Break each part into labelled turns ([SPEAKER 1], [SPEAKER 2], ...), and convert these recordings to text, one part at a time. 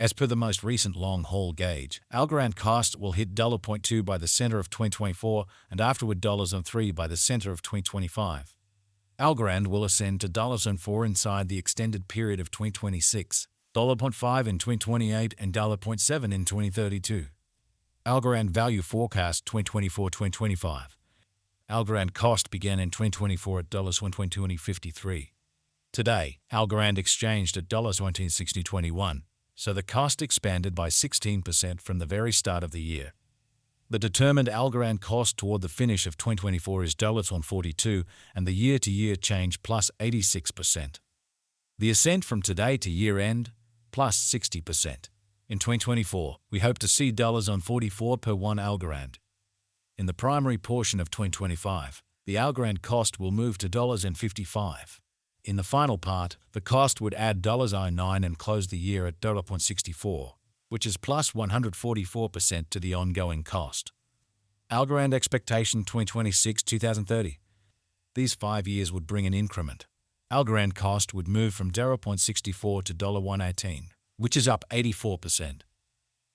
[SPEAKER 1] As per the most recent long-haul gauge, Algorand cost will hit $0.2 by the center of 2024 and afterward $3 by the center of 2025. Algorand will ascend to $4 inside the extended period of 2026, $0.5 in 2028 and $0.7 in 2032. Algorand value forecast 2024-2025. Algorand cost began in 2024 at $1.2053. Today, Algorand exchanged at $1.6021, so the cost expanded by 16% from the very start of the year. The determined Algorand cost toward the finish of 2024 is $1.42 and the year-to-year change plus 86%. The ascent from today to year-end plus 60%. In 2024, we hope to see $44 per 1 Algorand. In the primary portion of 2025, the Algorand cost will move to $55. In the final part, the cost would add $09 and close the year at $0.64, which is plus 144% to the ongoing cost. Algorand expectation 2026-2030. These 5 years would bring an increment. Algorand cost would move from $0.64 to $1.18, which is up 84%.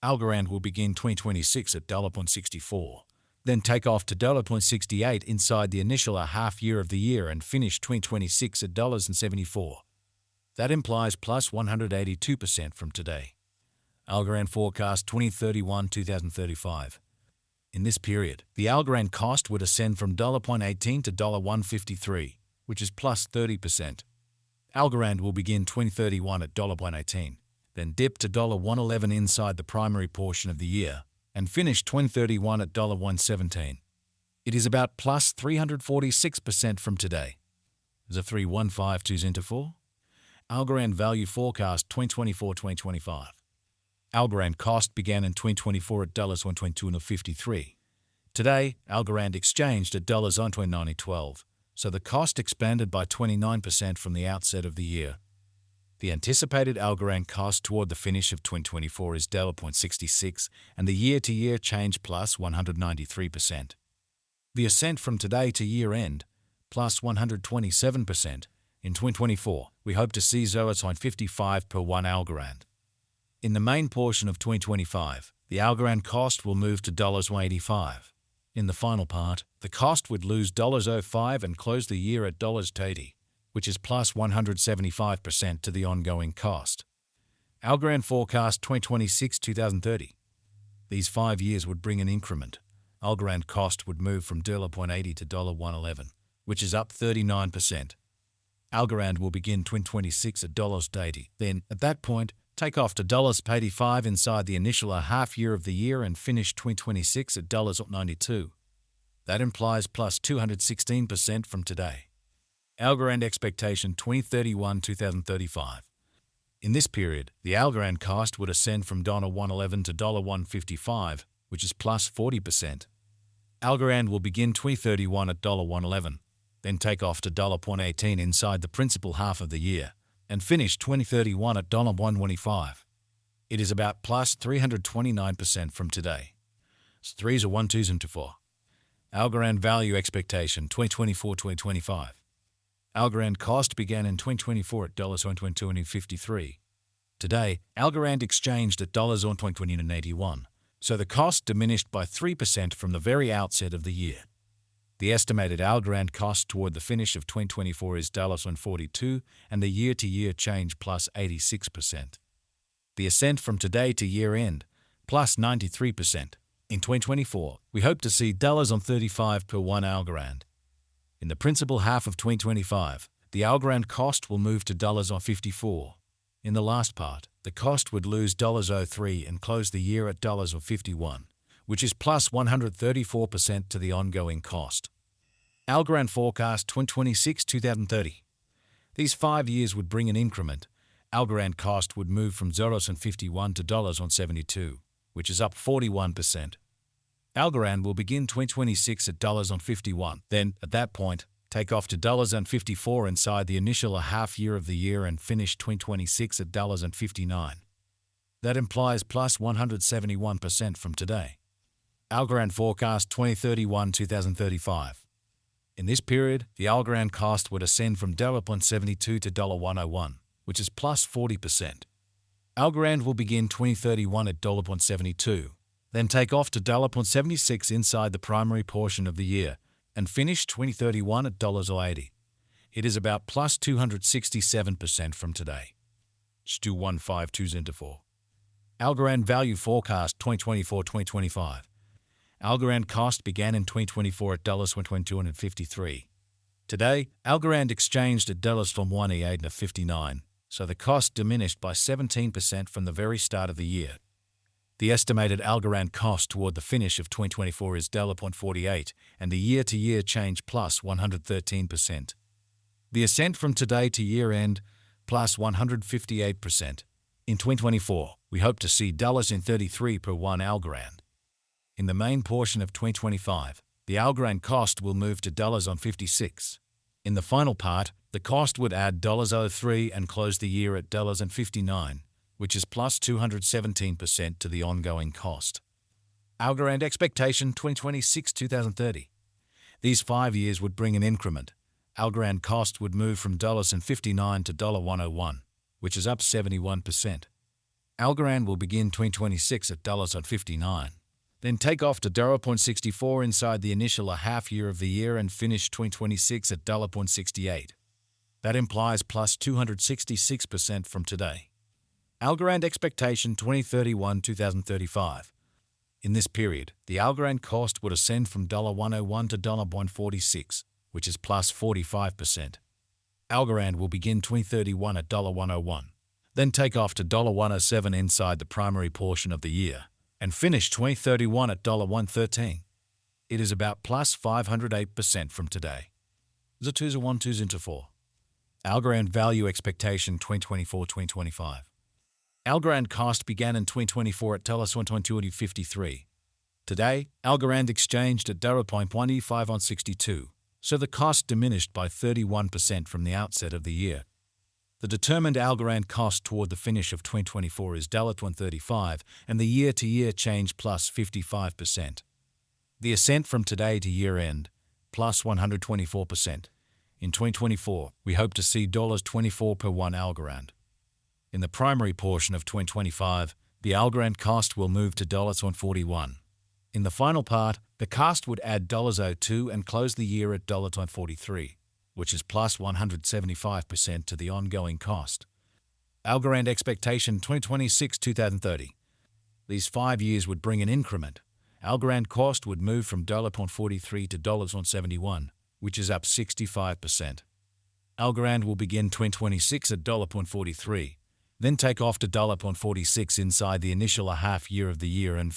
[SPEAKER 1] Algorand will begin 2026 at $0.64, then take off to $0.68 inside the initial half year of the year and finish 2026 at $0.74. That implies plus 182% from today. Algorand forecast 2031-2035. In this period, the Algorand cost would ascend from $0.18 to $1.53, which is plus 30%. Algorand will begin 2031 at $0.18, then dip to $1.11 inside the primary portion of the year, and finish 2031 at $1.17. It is about plus 346% from today. The 3152s into 4. Algorand value forecast 2024-2025. Algorand cost began in 2024 at $1.2253. Today, Algorand exchanged at $1.9012, so the cost expanded by 29% from the outset of the year. The anticipated Algorand cost toward the finish of 2024 is $0.66 and the year-to-year change plus 193%. The ascent from today to year-end, plus 127%. In 2024, we hope to see $0.55 per 1 Algorand. In the main portion of 2025, the Algorand cost will move to $1.85. In the final part, the cost would lose $0.05 and close the year at $0.80. Which is plus 175% to the ongoing cost. Algorand forecast 2026-2030. These 5 years would bring an increment. Algorand cost would move from $0.80 to $1.11, which is up 39%. Algorand will begin 2026 at $0.80, then, at that point, take off to $0.85 inside the initial half year of the year and finish 2026 at $0.92. That implies plus 216% from today. Algorand expectation 2031-2035. In this period, the Algorand cost would ascend from $1.11 to $1.55, which is plus 40%. Algorand will begin 2031 at $1.11, then take off to $1.18 inside the principal half of the year, and finish 2031 at $1.25. It is about plus 329% from today. 3s are 1, 2s into 4. Algorand value expectation 2024-2025. Algorand cost began in 2024 at $1.2053. Today, Algorand exchanged at $1.2081, so the cost diminished by 3% from the very outset of the year. The estimated Algorand cost toward the finish of 2024 is $1.42 and the year-to-year change plus 86%. The ascent from today to year-end, plus 93%. In 2024, we hope to see $35 per 1 Algorand. In the principal half of 2025, the Algorand cost will move to $54. In the last part, the cost would lose $03 and close the year at $51, which is plus 134% to the ongoing cost. Algorand forecast 2026-2030. These 5 years would bring an increment. Algorand cost would move from $0.51 to $0.72, which is up 41%. Algorand will begin 2026 at $51, then, at that point, take off to $54 inside the initial half year of the year and finish 2026 at $59. That implies plus 171% from today. Algorand forecast 2031-2035. In this period, the Algorand cost would ascend from $0.72 to $1.01, which is plus 40%. Algorand will begin 2031 at $0.72, then take off to $0.76 inside the primary portion of the year, and finish 2031 at $0.80. It is about plus 267% from today. Stu 152 into 4. Algorand Value Forecast 2024-2025. Algorand cost began in 2024 at $1.2253. Today, Algorand exchanged at $1.1859, so the cost diminished by 17% from the very start of the year. The estimated Algorand cost toward the finish of 2024 is $0.48, and the year-to-year change plus 113%. The ascent from today to year-end plus 158%. In 2024, we hope to see $33 per one Algorand. In the main portion of 2025, the Algorand cost will move to $56. In the final part, the cost would add $03 and close the year at $59, which is plus 217% to the ongoing cost. Algorand expectation 2026-2030. These 5 years would bring an increment. Algorand cost would move from $59 to $101, which is up 71%. Algorand will begin 2026 at $59, then take off to $0.64 inside the initial half year of the year and finish 2026 at $0.68. That implies plus 266% from today. Algorand expectation 2031-2035. In this period, the Algorand cost would ascend from $101 to $146, which is plus 45%. Algorand will begin 2031 at $101, then take off to $107 inside the primary portion of the year, and finish 2031 at $113. It is about plus 508% from today. The 2s are 1 2s into 4. Algorand value expectation 2024-2025. Algorand cost began in 2024 at $1.2253. Today, Algorand exchanged at $0.11562, so the cost diminished by 31% from the outset of the year. The determined Algorand cost toward the finish of 2024 is $1.35, and the year-to-year change plus 55%. The ascent from today to year-end, plus 124%. In 2024, we hope to see $24 per one Algorand. In the primary portion of 2025, the Algorand cost will move to $1.41. In the final part, the cost would add $02 and close the year at $1.43, which is plus 175% to the ongoing cost. Algorand expectation 2026-2030. These 5 years would bring an increment. Algorand cost would move from $0.43 to $0.71, which is up 65%. Algorand will begin 2026 at $0.43, then take off to $0.46 inside the initial half year of the year and